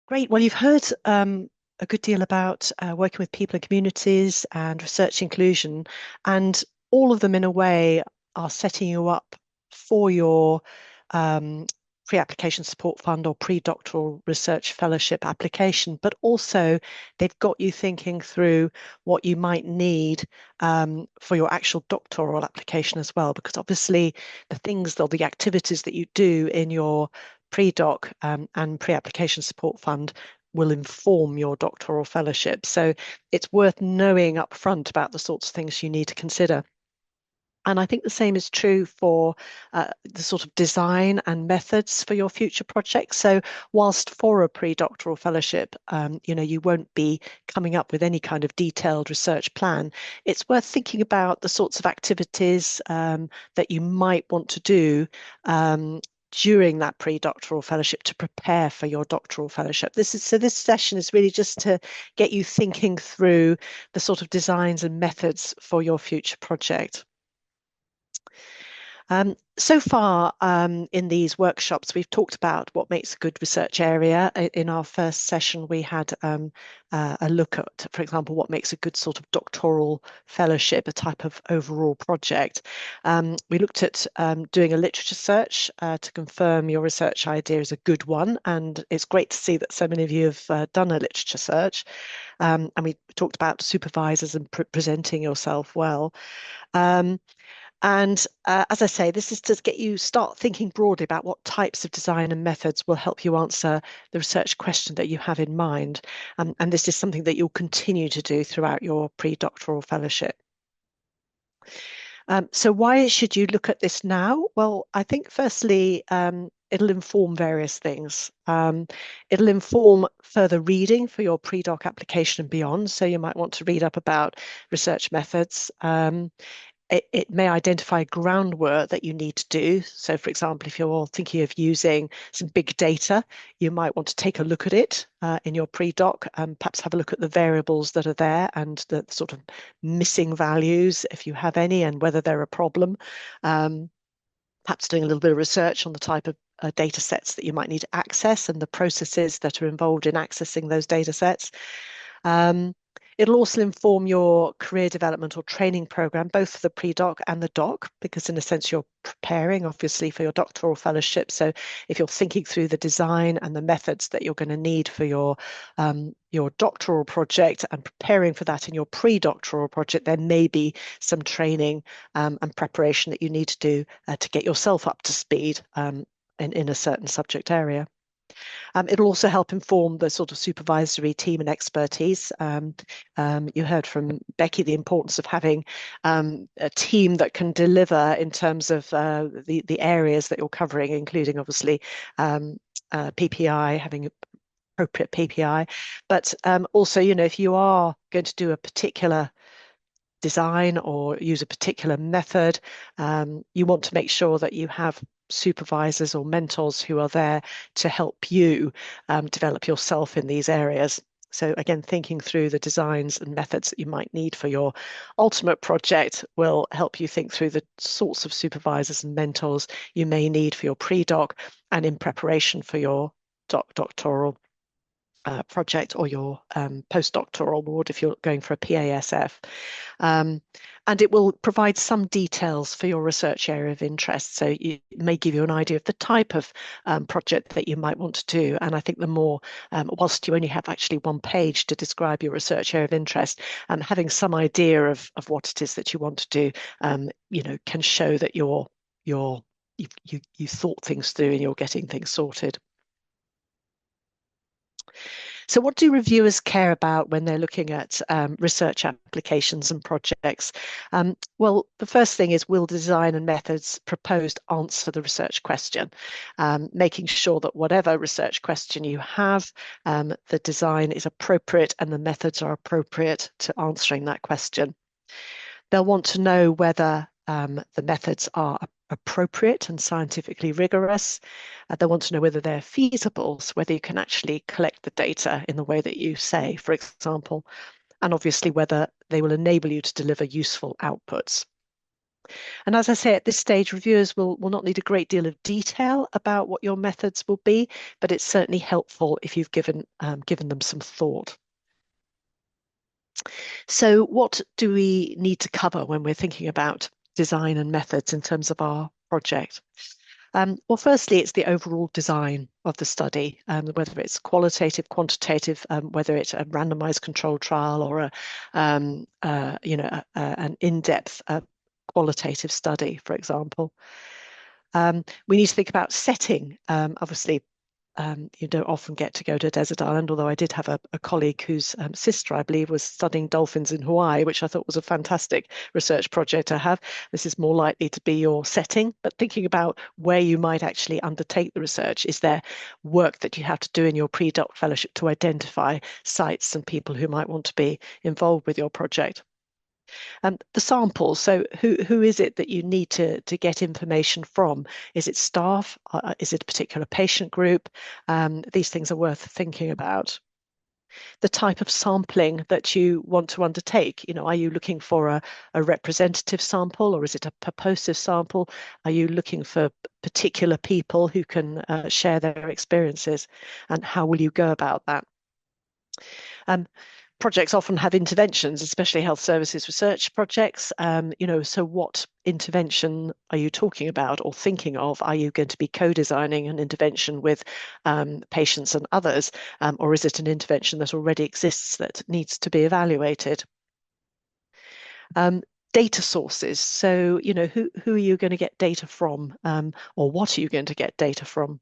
Great. Well, you've heard a good deal about working with people and communities and research inclusion, and all of them, in a way, are setting you up for your um, pre-application support fund or pre-doctoral research fellowship application. But also, they've got you thinking through what you might need for your actual doctoral application as well, because obviously the things or the activities that you do in your pre-doc and pre-application support fund will inform your doctoral fellowship. So it's worth knowing up front about the sorts of things you need to consider. And I think the same is true for the sort of design and methods for your future projects. So whilst for a pre-doctoral fellowship, you won't be coming up with any kind of detailed research plan, it's worth thinking about the sorts of activities that you might want to do during that pre-doctoral fellowship to prepare for your doctoral fellowship. This session is really just to get you thinking through the sort of designs and methods for your future project. So far in these workshops, we've talked about what makes a good research area. In our first session, we had a look at, for example, what makes a good sort of doctoral fellowship, a type of overall project. We looked at doing a literature search to confirm your research idea is a good one. And it's great to see that so many of you have done a literature search. And we talked about supervisors and presenting yourself well. And as I say, this is to get you start thinking broadly about what types of design and methods will help you answer the research question that you have in mind. And this is something that you'll continue to do throughout your pre-doctoral fellowship. So why should you look at this now? Well, I think firstly, it'll inform various things. It'll inform further reading for your pre-doc application and beyond. So you might want to read up about research methods. It may identify groundwork that you need to do. So, for example, if you're thinking of using some big data, you might want to take a look at it in your pre-doc and perhaps have a look at the variables that are there and the sort of missing values, if you have any, and whether they're a problem. Perhaps doing a little bit of research on the type of data sets that you might need to access and the processes that are involved in accessing those data sets. It'll also inform your career development or training program, both for the pre-doc and the doc, because in a sense you're preparing, obviously, for your doctoral fellowship. So if you're thinking through the design and the methods that you're going to need for your doctoral project and preparing for that in your pre-doctoral project, there may be some training and preparation that you need to do to get yourself up to speed in a certain subject area. It'll also help inform the sort of supervisory team and expertise. You heard from Becky the importance of having a team that can deliver in terms of the areas that you're covering, including obviously PPI, having appropriate PPI, but also, if you are going to do a particular design or use a particular method, you want to make sure that you have supervisors or mentors who are there to help you develop yourself in these areas. So again, thinking through the designs and methods that you might need for your ultimate project will help you think through the sorts of supervisors and mentors you may need for your pre-doc and in preparation for your doctoral project or your postdoctoral award if you're going for a PASF. And it will provide some details for your research area of interest. So it may give you an idea of the type of project that you might want to do. And I think the more, whilst you only have actually one page to describe your research area of interest, having some idea of what it is that you want to do, can show that you thought things through and you're getting things sorted. So what do reviewers care about when they're looking at research applications and projects? Well, the first thing is, will design and methods proposed answer the research question? Making sure that whatever research question you have, the design is appropriate and the methods are appropriate to answering that question. They'll want to know whether the methods are appropriate and scientifically rigorous. They want to know whether they're feasible, so whether you can actually collect the data in the way that you say, for example, and obviously whether they will enable you to deliver useful outputs. And as I say, at this stage, reviewers will not need a great deal of detail about what your methods will be, but it's certainly helpful if you've given them some thought. So what do we need to cover when we're thinking about design and methods in terms of our project? Well, firstly, it's the overall design of the study, whether it's qualitative, quantitative, whether it's a randomized controlled trial or an in-depth qualitative study, for example. We need to think about setting. Obviously, you don't often get to go to a desert island, although I did have a colleague whose sister, I believe, was studying dolphins in Hawaii, which I thought was a fantastic research project to have. This is more likely to be your setting, but thinking about where you might actually undertake the research. Is there work that you have to do in your pre-doc fellowship to identify sites and people who might want to be involved with your project? The samples, so who is it that you need to get information from? Is it staff? Is it a particular patient group? These things are worth thinking about. The type of sampling that you want to undertake, are you looking for a representative sample or is it a purposive sample? Are you looking for particular people who can share their experiences? And how will you go about that? Um, Projects often have interventions, especially health services research projects. So what intervention are you talking about or thinking of? Are you going to be co-designing an intervention with patients and others, or is it an intervention that already exists that needs to be evaluated? Um, Data sources. So, who are you going to get data from, or what are you going to get data from?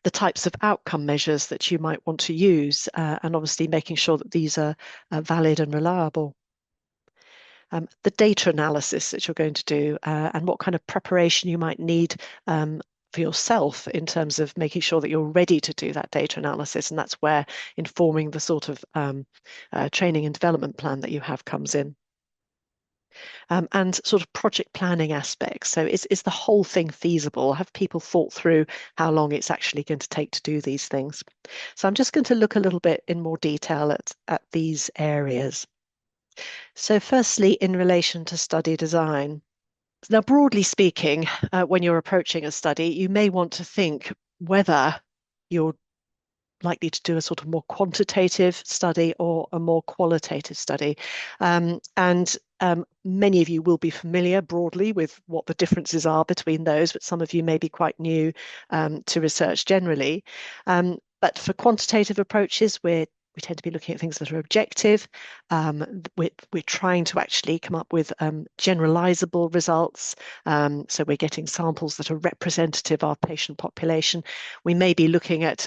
The types of outcome measures that you might want to use, and obviously making sure that these are valid and reliable. The data analysis that you're going to do, and what kind of preparation you might need for yourself in terms of making sure that you're ready to do that data analysis. And that's where informing the sort of training and development plan that you have comes in. And sort of project planning aspects. So is the whole thing feasible? Have people thought through how long it's actually going to take to do these things? So I'm just going to look a little bit in more detail at these areas. So firstly, in relation to study design. Now, broadly speaking, when you're approaching a study, you may want to think whether you're likely to do a sort of more quantitative study or a more qualitative study. And many of you will be familiar broadly with what the differences are between those, but some of you may be quite new to research generally. But for quantitative approaches, we tend to be looking at things that are objective. We're trying to actually come up with generalizable results. So we're getting samples that are representative of our patient population. We may be looking at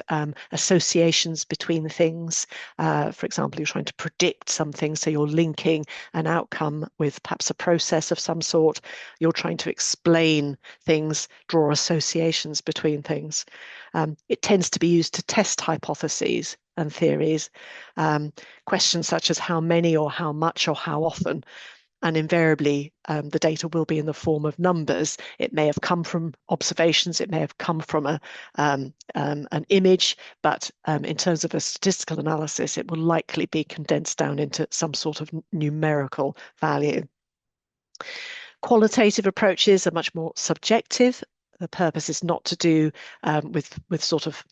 associations between things. For example, you're trying to predict something, so you're linking an outcome with perhaps a process of some sort. You're trying to explain things, draw associations between things. It tends to be used to test hypotheses and theories. Questions such as how many or how much or how often. And invariably, the data will be in the form of numbers. It may have come from observations, it may have come from an image, but in terms of a statistical analysis, it will likely be condensed down into some sort of numerical value. Qualitative approaches are much more subjective. The purpose is not to do with sort of,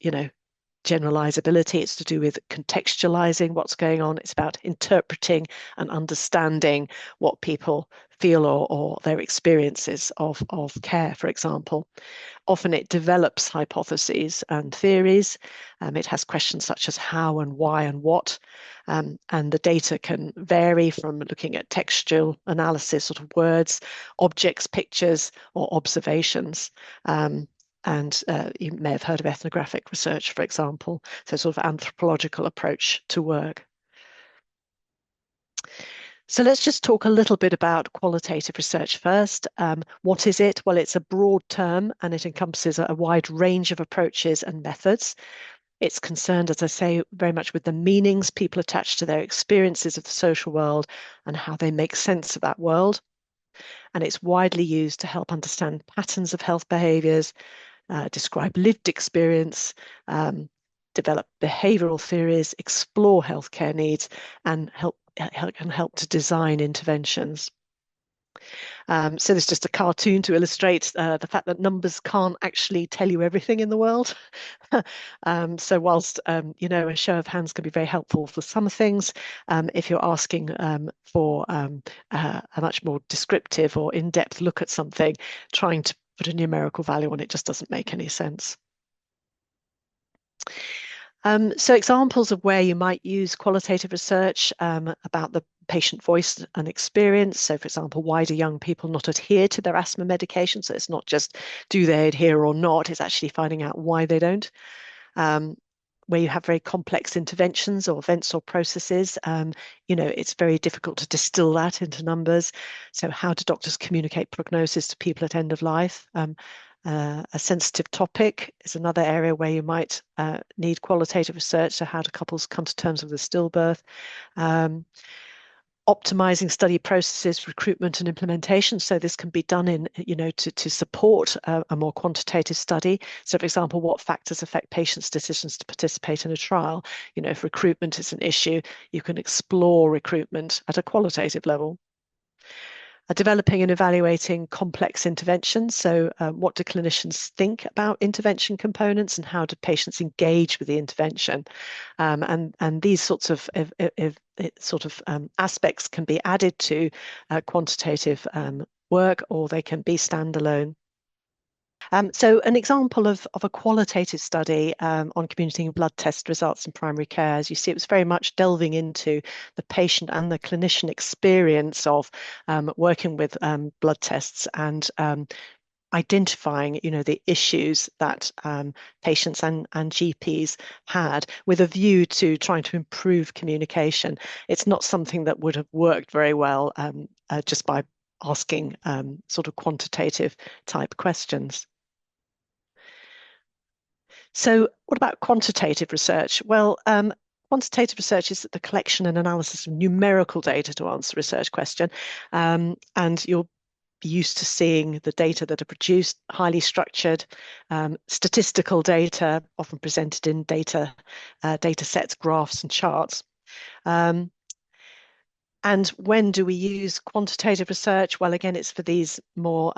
generalizability. It's to do with contextualizing what's going on. It's about interpreting and understanding what people feel or their experiences of care, for example. Often it develops hypotheses and theories. It has questions such as how and why and what. And the data can vary from looking at textual analysis, sort of words, objects, pictures, or observations. And you may have heard of ethnographic research, for example, so sort of anthropological approach to work. So let's just talk a little bit about qualitative research first. What is it? Well, it's a broad term and it encompasses a wide range of approaches and methods. It's concerned, as I say, very much with the meanings people attach to their experiences of the social world and how they make sense of that world. And it's widely used to help understand patterns of health behaviours, describe lived experience, develop behavioural theories, explore healthcare needs, and help to design interventions. So there's just a cartoon to illustrate the fact that numbers can't actually tell you everything in the world. So whilst a show of hands can be very helpful for some things, if you're asking for a much more descriptive or in-depth look at something, trying to put a numerical value on it just doesn't make any sense. So examples of where you might use qualitative research about the patient voice and experience. So for example, why do young people not adhere to their asthma medication? So it's not just do they adhere or not, it's actually finding out why they don't. Where you have very complex interventions or events or processes, it's very difficult to distill that into numbers. So how do doctors communicate prognosis to people at end of life? A sensitive topic is another area where you might need qualitative research. So how do couples come to terms with a stillbirth? Optimizing study processes, recruitment and implementation. So this can be done to support a more quantitative study. So for example, what factors affect patients' decisions to participate in a trial? If recruitment is an issue, you can explore recruitment at a qualitative level. Developing and evaluating complex interventions. So what do clinicians think about intervention components and how do patients engage with the intervention? And these sorts of aspects can be added to quantitative work, or they can be standalone. So an example of a qualitative study on community blood test results in primary care, as you see, it was very much delving into the patient and the clinician experience of working with blood tests and identifying, the issues that patients and GPs had with a view to trying to improve communication. It's not something that would have worked very well just by asking sort of quantitative type questions. So what about quantitative research? Well, quantitative research is the collection and analysis of numerical data to answer a research question. And you'll be used to seeing the data that are produced, highly structured, statistical data, often presented in data sets, graphs and charts. And when do we use quantitative research? Well, again, it's for these more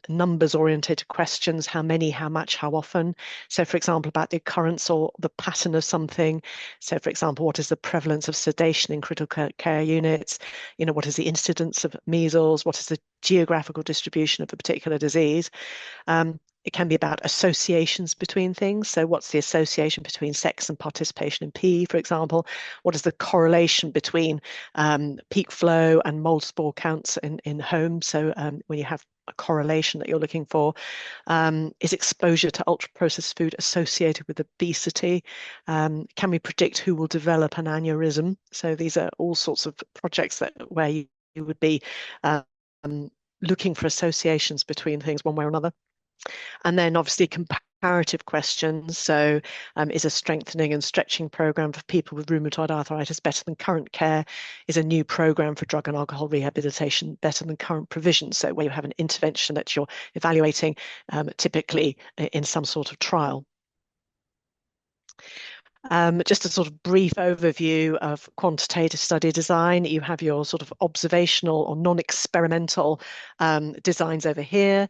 numbers-oriented questions: how many, how much, how often. So, for example, about the occurrence or the pattern of something. So, for example, what is the prevalence of sedation in critical care units? What is the incidence of measles? What is the geographical distribution of a particular disease? It can be about associations between things. So what's the association between sex and participation in PE, for example? What is the correlation between peak flow and mold spore counts in homes? So when you have a correlation that you're looking for, is exposure to ultra-processed food associated with obesity? Can we predict who will develop an aneurysm? So these are all sorts of projects where you would be looking for associations between things one way or another. And then obviously comparative questions. So is a strengthening and stretching program for people with rheumatoid arthritis better than current care? Is a new program for drug and alcohol rehabilitation better than current provision? So where you have an intervention that you're evaluating, typically in some sort of trial. Just a sort of brief overview of quantitative study design. You have your sort of observational or non-experimental designs over here.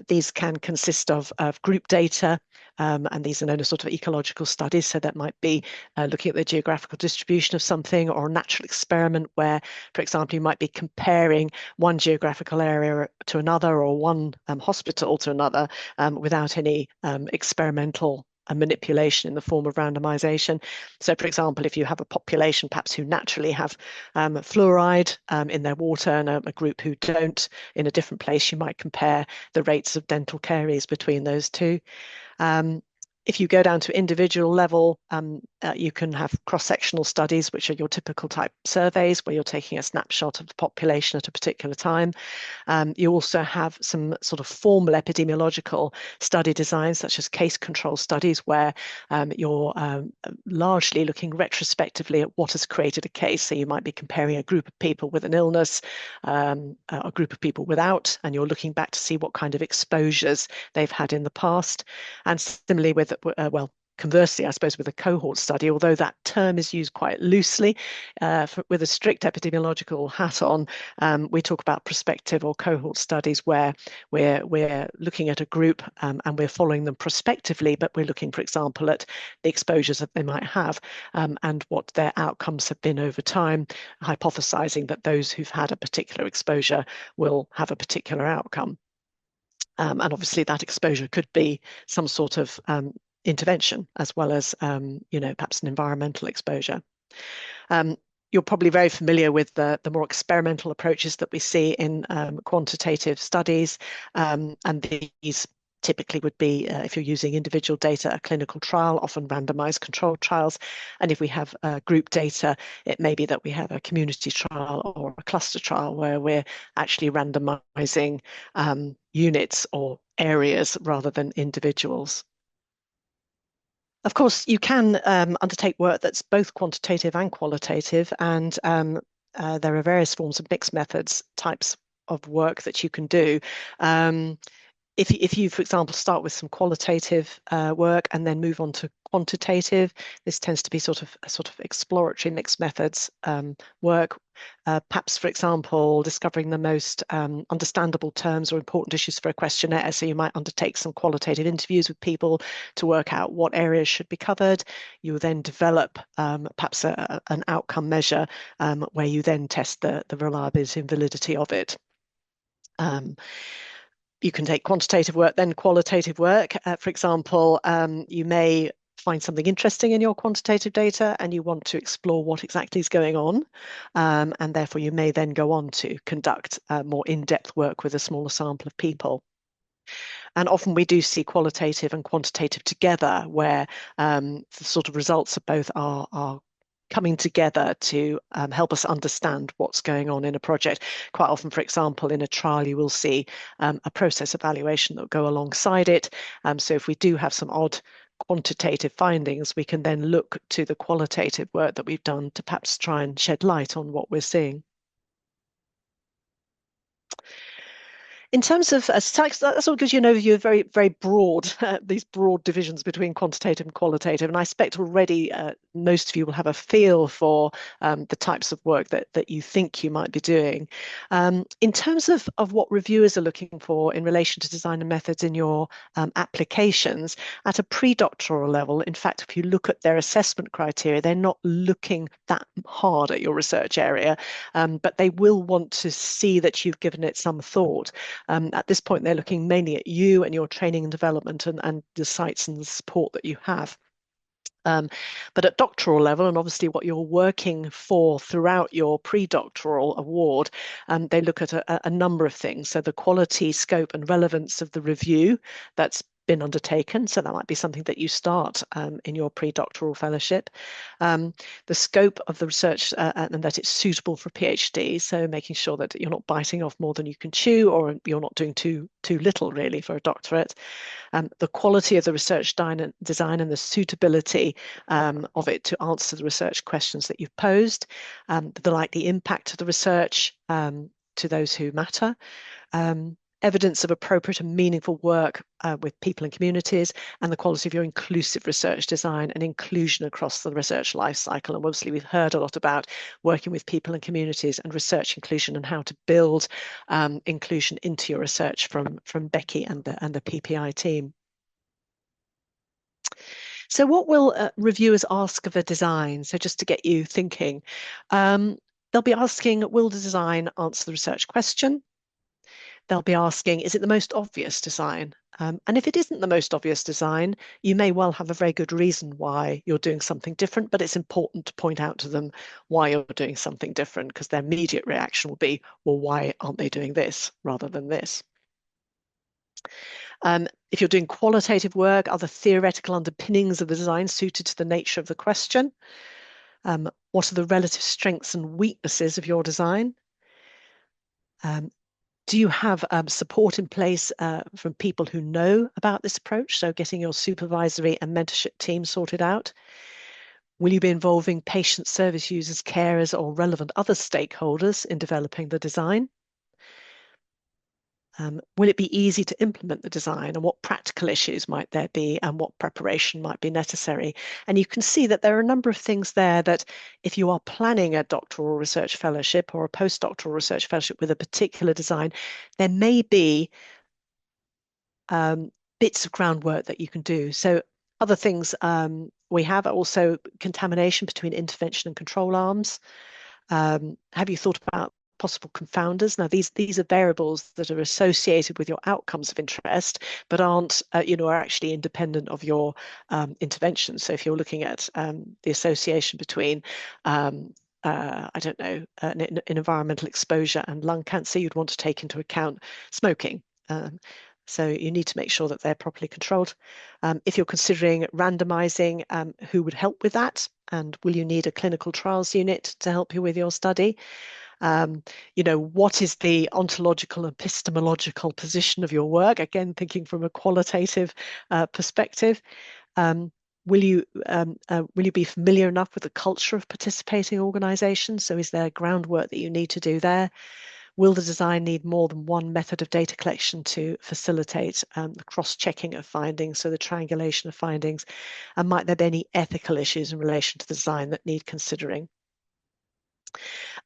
These can consist of group data, and these are known as sort of ecological studies. So that might be looking at the geographical distribution of something, or a natural experiment where, for example, you might be comparing one geographical area to another, or one hospital to another without any experimental manipulation in the form of randomization. So, for example, if you have a population perhaps who naturally have fluoride in their water and a group who don't in a different place, you might compare the rates of dental caries between those two. If you go down to individual level, you can have cross-sectional studies, which are your typical type surveys, where you're taking a snapshot of the population at a particular time. You also have some sort of formal epidemiological study designs, such as case control studies, where you're largely looking retrospectively at what has created a case. So you might be comparing a group of people with an illness, a group of people without, and you're looking back to see what kind of exposures they've had in the past. And similarly with Conversely, I suppose with a cohort study, although that term is used quite loosely, with a strict epidemiological hat on, we talk about prospective or cohort studies where we're looking at a group and we're following them prospectively, but we're looking, for example, at the exposures that they might have and what their outcomes have been over time, hypothesizing that those who've had a particular exposure will have a particular outcome. And obviously that exposure could be some sort of intervention as well as, perhaps an environmental exposure. You're probably very familiar with the more experimental approaches that we see in quantitative studies, and these typically would be, if you're using individual data, a clinical trial, often randomized controlled trials. And if we have group data, it may be that we have a community trial or a cluster trial where we're actually randomizing units or areas rather than individuals. Of course, you can undertake work that's both quantitative and qualitative, and there are various forms of mixed methods types of work that you can do. If you, for example, start with some qualitative work and then move on to quantitative, this tends to be sort of exploratory mixed methods work. Perhaps, for example, discovering the most understandable terms or important issues for a questionnaire. So you might undertake some qualitative interviews with people to work out what areas should be covered. You will then develop perhaps an outcome measure where you then test the reliability and validity of it. You can take quantitative work, then qualitative work. For example, you may find something interesting in your quantitative data and you want to explore what exactly is going on. And therefore, you may then go on to conduct more in-depth work with a smaller sample of people. And often we do see qualitative and quantitative together, where the sort of results of both are coming together to help us understand what's going on in a project. Quite often, for example, in a trial, you will see a process evaluation that will go alongside it. So if we do have some odd quantitative findings, we can then look to the qualitative work that we've done to perhaps try and shed light on what we're seeing. In terms of tax, that's all gives you an overview of very, very broad, these broad divisions between quantitative and qualitative. And I expect already most of you will have a feel for the types of work that you think you might be doing. In terms of what reviewers are looking for in relation to design and methods in your applications, at a pre-doctoral level, in fact, if you look at their assessment criteria, they're not looking that hard at your research area, but they will want to see that you've given it some thought. At this point, they're looking mainly at you and your training and development and the sites and the support that you have. But at doctoral level, and obviously what you're working for throughout your pre-doctoral award, they look at a number of things. So the quality, scope, and relevance of the review that's been undertaken. So that might be something that you start in your pre-doctoral fellowship. The scope of the research and that it's suitable for a PhD. So making sure that you're not biting off more than you can chew, or you're not doing too little really for a doctorate. The quality of the research design and the suitability of it to answer the research questions that you've posed, the likely impact of the research to those who matter, evidence of appropriate and meaningful work with people and communities, and the quality of your inclusive research design and inclusion across the research life cycle. And obviously we've heard a lot about working with people and communities and research inclusion and how to build inclusion into your research from Becky and the PPI team. So what will reviewers ask of a design? So just to get you thinking, they'll be asking, will the design answer the research question? They'll be asking, is it the most obvious design? And if it isn't the most obvious design, you may well have a very good reason why you're doing something different, but it's important to point out to them why you're doing something different, because their immediate reaction will be, well, why aren't they doing this rather than this? If you're doing qualitative work, are the theoretical underpinnings of the design suited to the nature of the question? What are the relative strengths and weaknesses of your design? Do you have support in place from people who know about this approach? So getting your supervisory and mentorship team sorted out. Will you be involving patient service users, carers, or relevant other stakeholders in developing the design? Will it be easy to implement the design, and what practical issues might there be, and what preparation might be necessary? And you can see that there are a number of things there that if you are planning a doctoral research fellowship or a postdoctoral research fellowship with a particular design, there may be bits of groundwork that you can do. So other things we have are also contamination between intervention and control arms. Have you thought about possible confounders? Now, these are variables that are associated with your outcomes of interest, but aren't, are actually independent of your intervention. So if you're looking at the association between I don't know, an environmental exposure and lung cancer, you'd want to take into account smoking. So you need to make sure that they're properly controlled. If you're considering randomizing, who would help with that? And will you need a clinical trials unit to help you with your study? What is the ontological, epistemological position of your work? Again, thinking from a qualitative perspective. Will you be familiar enough with the culture of participating organizations? So is there groundwork that you need to do there? Will the design need more than one method of data collection to facilitate the cross-checking of findings, so the triangulation of findings? And might there be any ethical issues in relation to the design that need considering?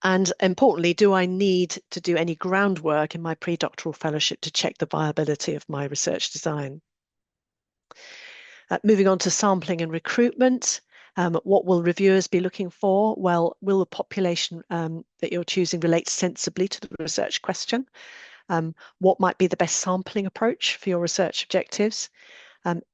And importantly, do I need to do any groundwork in my pre-doctoral fellowship to check the viability of my research design? Moving on to sampling and recruitment. What will reviewers be looking for? Well, will the population that you're choosing relate sensibly to the research question? What might be the best sampling approach for your research objectives?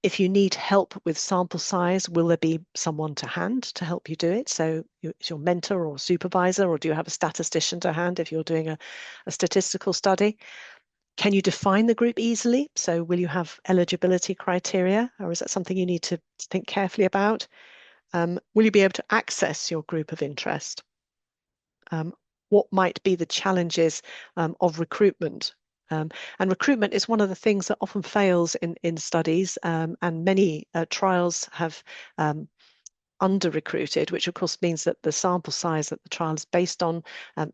If you need help with sample size, will there be someone to hand to help you do it? So is your mentor or supervisor, or do you have a statistician to hand if you're doing a statistical study? Can you define the group easily? So will you have eligibility criteria, or is that something you need to think carefully about? Will you be able to access your group of interest? What might be the challenges of recruitment? And recruitment is one of the things that often fails in studies, and many trials have under-recruited, which of course means that the sample size that the trial is based on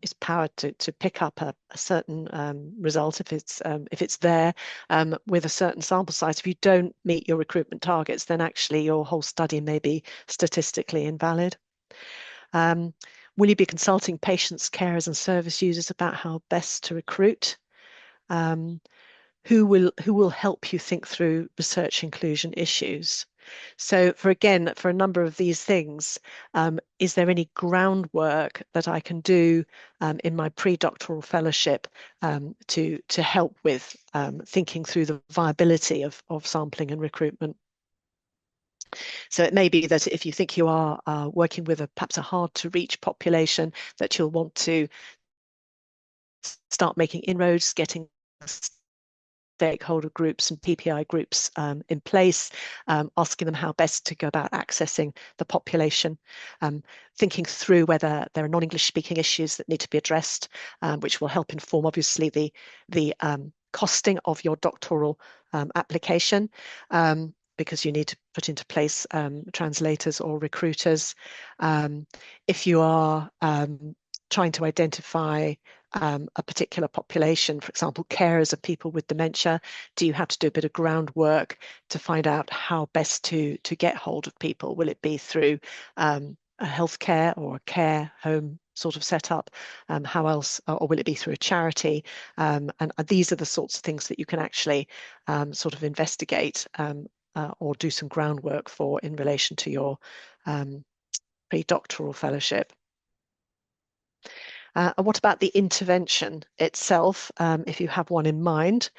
is powered to pick up a certain result if it's there with a certain sample size. If you don't meet your recruitment targets, then actually your whole study may be statistically invalid. Will you be consulting patients, carers, and service users about how best to recruit? Who will help you think through research inclusion issues? So for a number of these things, is there any groundwork that I can do in my pre-doctoral fellowship to help with thinking through the viability of sampling and recruitment? So it may be that if you think you are working with perhaps a hard to reach population, that you'll want to start making inroads, getting stakeholder groups and PPI groups in place, asking them how best to go about accessing the population, thinking through whether there are non-English speaking issues that need to be addressed, which will help inform obviously the costing of your doctoral application, because you need to put into place translators or recruiters. If you are trying to identify a particular population, for example, carers of people with dementia, do you have to do a bit of groundwork to find out how best to get hold of people? Will it be through a healthcare or a care home sort of setup? How else, or will it be through a charity? And these are the sorts of things that you can actually sort of investigate or do some groundwork for in relation to your pre-doctoral fellowship. And what about the intervention itself, if you have one in mind?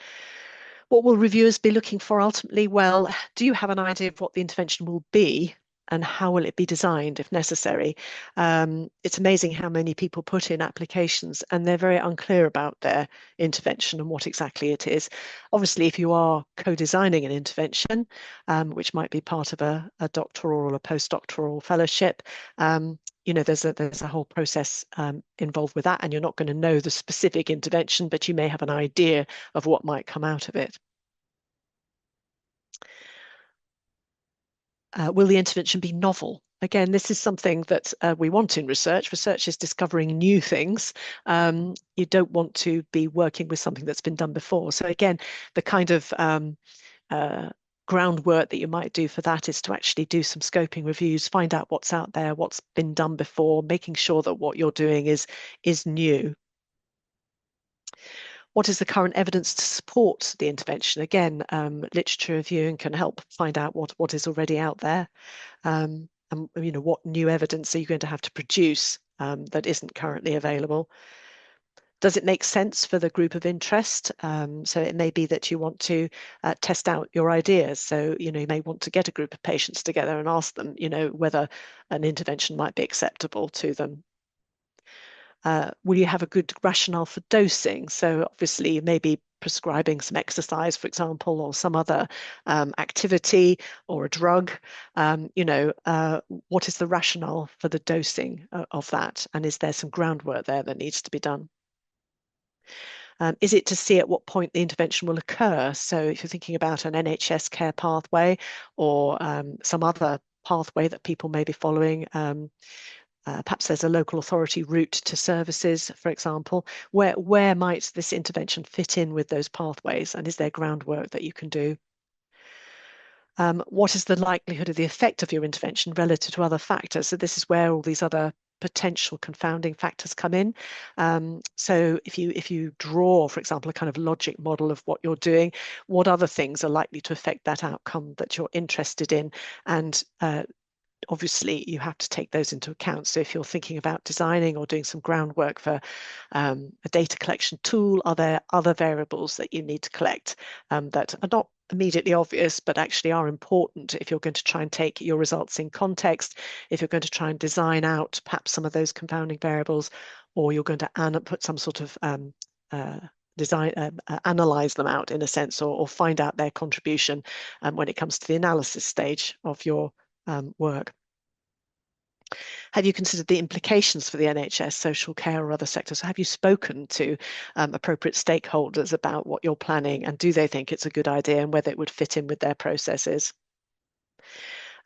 What will reviewers be looking for ultimately? Well, do you have an idea of what the intervention will be, and how will it be designed if necessary? It's amazing how many people put in applications and they're very unclear about their intervention and what exactly it is. Obviously, if you are co-designing an intervention, which might be part of a doctoral or a postdoctoral fellowship, there's a whole process involved with that, and you're not going to know the specific intervention, but you may have an idea of what might come out of it. Will the intervention be novel? Again, this is something that we want in research. Research is discovering new things. You don't want to be working with something that's been done before. So again, the kind of uh, groundwork that you might do for that is to actually do some scoping reviews, find out what's out there, what's been done before, making sure that what you're doing is new. What is the current evidence to support the intervention? Again, literature reviewing can help find out what is already out there. And what new evidence are you going to have to produce that isn't currently available? Does it make sense for the group of interest? So it may be that you want to test out your ideas. So, you may want to get a group of patients together and ask them, whether an intervention might be acceptable to them. Will you have a good rationale for dosing? So obviously, maybe prescribing some exercise, for example, or some other activity or a drug. What is the rationale for the dosing of that? And is there some groundwork there that needs to be done? Is it to see at what point the intervention will occur? So if you're thinking about an NHS care pathway or some other pathway that people may be following, perhaps there's a local authority route to services, for example. Where might this intervention fit in with those pathways? And is there groundwork that you can do? What is the likelihood of the effect of your intervention relative to other factors? So this is where all these other potential confounding factors come in. So if you draw, for example, a kind of logic model of what you're doing, what other things are likely to affect that outcome that you're interested in? And obviously you have to take those into account. So if you're thinking about designing or doing some groundwork for a data collection tool, are there other variables that you need to collect that are not immediately obvious, but actually are important if you're going to try and take your results in context, if you're going to try and design out perhaps some of those confounding variables, or you're going to put some sort of design, analyze them out in a sense, or find out their contribution when it comes to the analysis stage of your work. Have you considered the implications for the NHS, social care, or other sectors? Have you spoken to appropriate stakeholders about what you're planning, and do they think it's a good idea and whether it would fit in with their processes?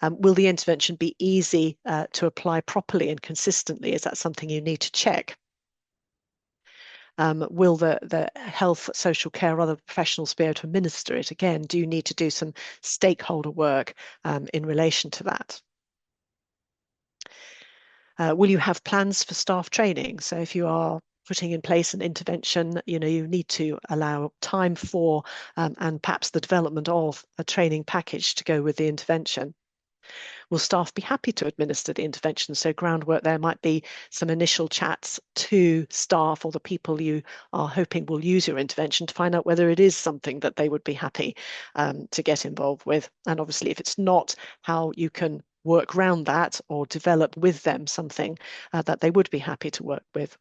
Will the intervention be easy to apply properly and consistently? Is that something you need to check? Will the health, social care, or other professionals be able to administer it? Again, do you need to do some stakeholder work in relation to that? Will you have plans for staff training? So if you are putting in place an intervention, you need to allow time for and perhaps the development of a training package to go with the intervention. Will staff be happy to administer the intervention? So groundwork there might be some initial chats to staff or the people you are hoping will use your intervention to find out whether it is something that they would be happy to get involved with. And obviously, if it's not, how you can work around that or develop with them something that they would be happy to work with.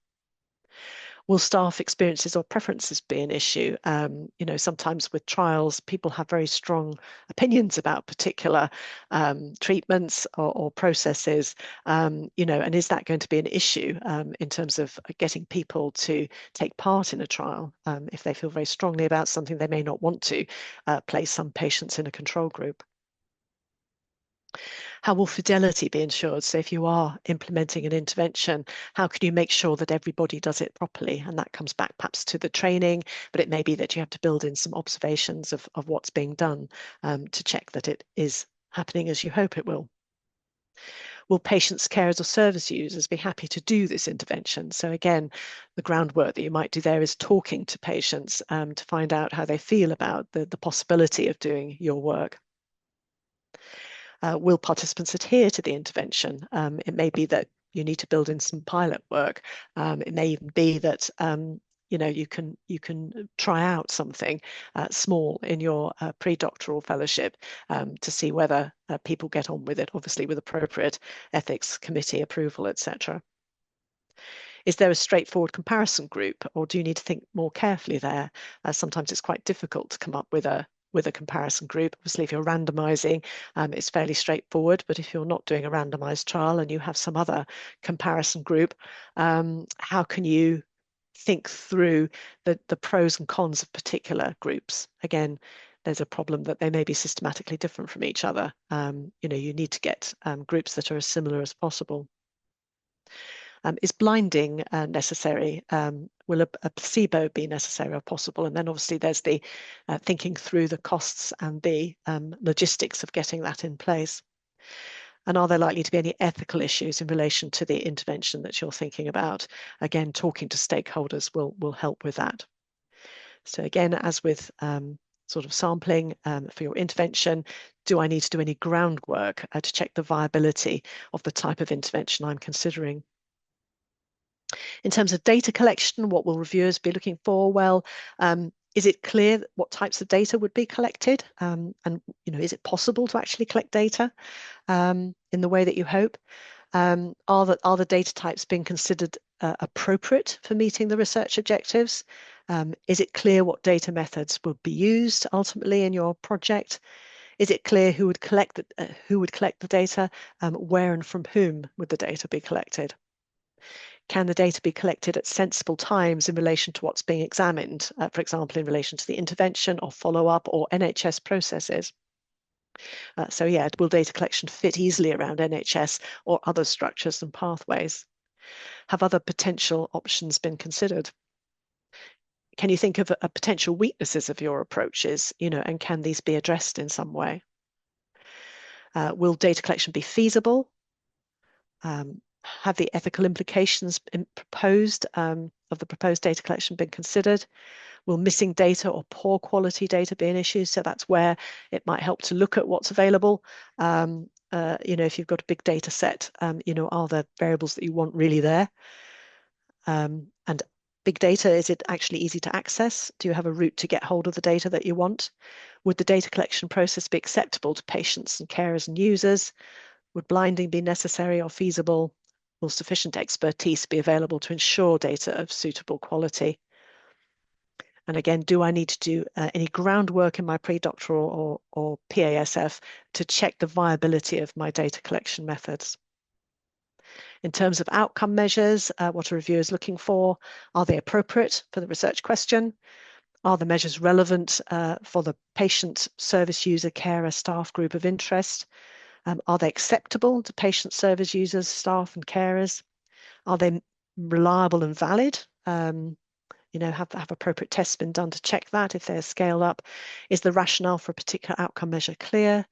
Will staff experiences or preferences be an issue? Sometimes with trials, people have very strong opinions about particular treatments or processes, and is that going to be an issue in terms of getting people to take part in a trial? If they feel very strongly about something, they may not want to place some patients in a control group. How will fidelity be ensured? So if you are implementing an intervention, how can you make sure that everybody does it properly? And that comes back perhaps to the training, but it may be that you have to build in some observations of what's being done to check that it is happening as you hope it will. Will patients, carers, or service users be happy to do this intervention? So again, the groundwork that you might do there is talking to patients to find out how they feel about the possibility of doing your work. Will participants adhere to the intervention? It may be that you need to build in some pilot work. It may even be that you can try out something small in your pre-doctoral fellowship to see whether people get on with it, obviously with appropriate ethics committee approval, etc. Is there a straightforward comparison group, or do you need to think more carefully there? Sometimes it's quite difficult to come up with a comparison group. Obviously, if you're randomizing, it's fairly straightforward, but if you're not doing a randomized trial and you have some other comparison group, how can you think through the pros and cons of particular groups? Again, there's a problem that they may be systematically different from each other. You need to get groups that are as similar as possible. Is blinding necessary? Will a placebo be necessary or possible? And then obviously there's the thinking through the costs and the logistics of getting that in place. And are there likely to be any ethical issues in relation to the intervention that you're thinking about? Again, talking to stakeholders will help with that. So again, as with sort of sampling for your intervention, do I need to do any groundwork to check the viability of the type of intervention I'm considering? In terms of data collection, what will reviewers be looking for? Well, is it clear what types of data would be collected? And is it possible to actually collect data in the way that you hope? Are the data types being considered appropriate for meeting the research objectives? Is it clear what data methods would be used ultimately in your project? Is it clear who would collect the data? Where and from whom would the data be collected? Can the data be collected at sensible times in relation to what's being examined, for example, in relation to the intervention or follow-up or NHS processes? So yeah, will data collection fit easily around NHS or other structures and pathways? Have other potential options been considered? Can you think of potential weaknesses of your approaches, and can these be addressed in some way? Will data collection be feasible? Have the ethical implications of the proposed data collection been considered? Will missing data or poor quality data be an issue? So that's where it might help to look at what's available. If you've got a big data set, are the variables that you want really there? And big data, is it actually easy to access? Do you have a route to get hold of the data that you want? Would the data collection process be acceptable to patients and carers and users? Would blinding be necessary or feasible? Will sufficient expertise be available to ensure data of suitable quality? And again, do I need to do any groundwork in my pre-doctoral or PASF to check the viability of my data collection methods? In terms of outcome measures, what are reviewers looking for? Are they appropriate for the research question? Are the measures relevant for the patient, service user, carer, staff group of interest? Are they acceptable to patient, service users, staff and carers? Are they reliable and valid? Have appropriate tests been done to check that if they're scaled up? Is the rationale for a particular outcome measure clear?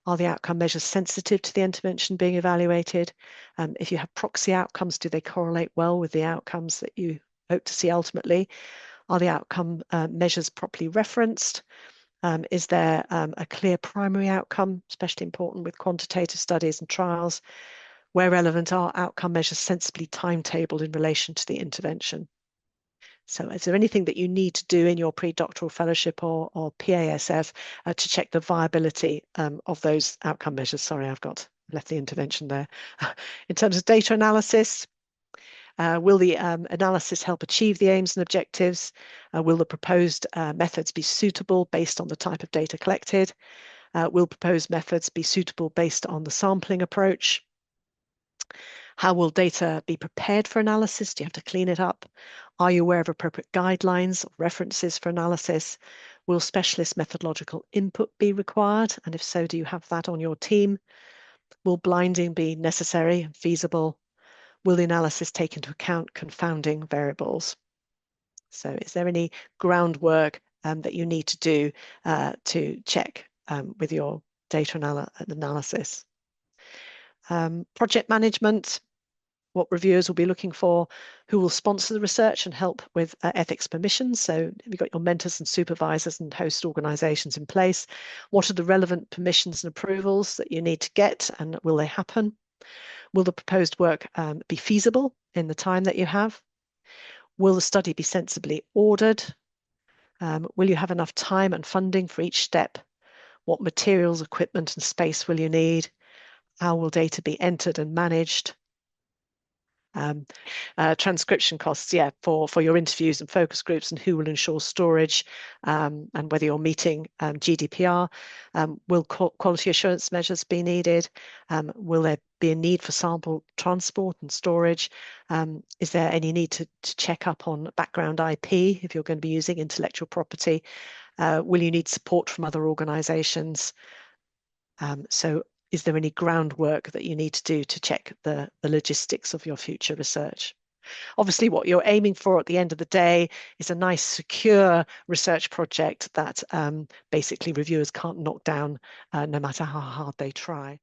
Are the outcome measures sensitive to the intervention being evaluated? If you have proxy outcomes, do they correlate well with the outcomes that you hope to see ultimately? Are the outcome measures properly referenced? Is there a clear primary outcome, especially important with quantitative studies and trials? Where relevant, are outcome measures sensibly timetabled in relation to the intervention? So is there anything that you need to do in your pre-doctoral fellowship or PASF to check the viability of those outcome measures? Sorry, I've left the intervention there. In terms of data analysis, will the analysis help achieve the aims and objectives? Will the proposed methods be suitable based on the type of data collected? Will proposed methods be suitable based on the sampling approach? How will data be prepared for analysis? Do you have to clean it up? Are you aware of appropriate guidelines or references for analysis? Will specialist methodological input be required? And if so, do you have that on your team? Will blinding be necessary and feasible? Will the analysis take into account confounding variables? So is there any groundwork that you need to do to check with your data analysis? Project management, what reviewers will be looking for, who will sponsor the research and help with ethics permissions. So you've got your mentors and supervisors and host organisations in place. What are the relevant permissions and approvals that you need to get, and will they happen? Will the proposed work be feasible in the time that you have? Will the study be sensibly ordered? Will you have enough time and funding for each step? What materials, equipment and space will you need? How will data be entered and managed? Transcription costs, yeah, for your interviews and focus groups, and who will ensure storage, and whether you're meeting GDPR. Will quality assurance measures be needed? Will there be a need for sample transport and storage? Is there any need to check up on background IP if you're going to be using intellectual property? Will you need support from other organizations? So is there any groundwork that you need to do to check the logistics of your future research? Obviously, what you're aiming for at the end of the day is a nice, secure research project that basically reviewers can't knock down no matter how hard they try.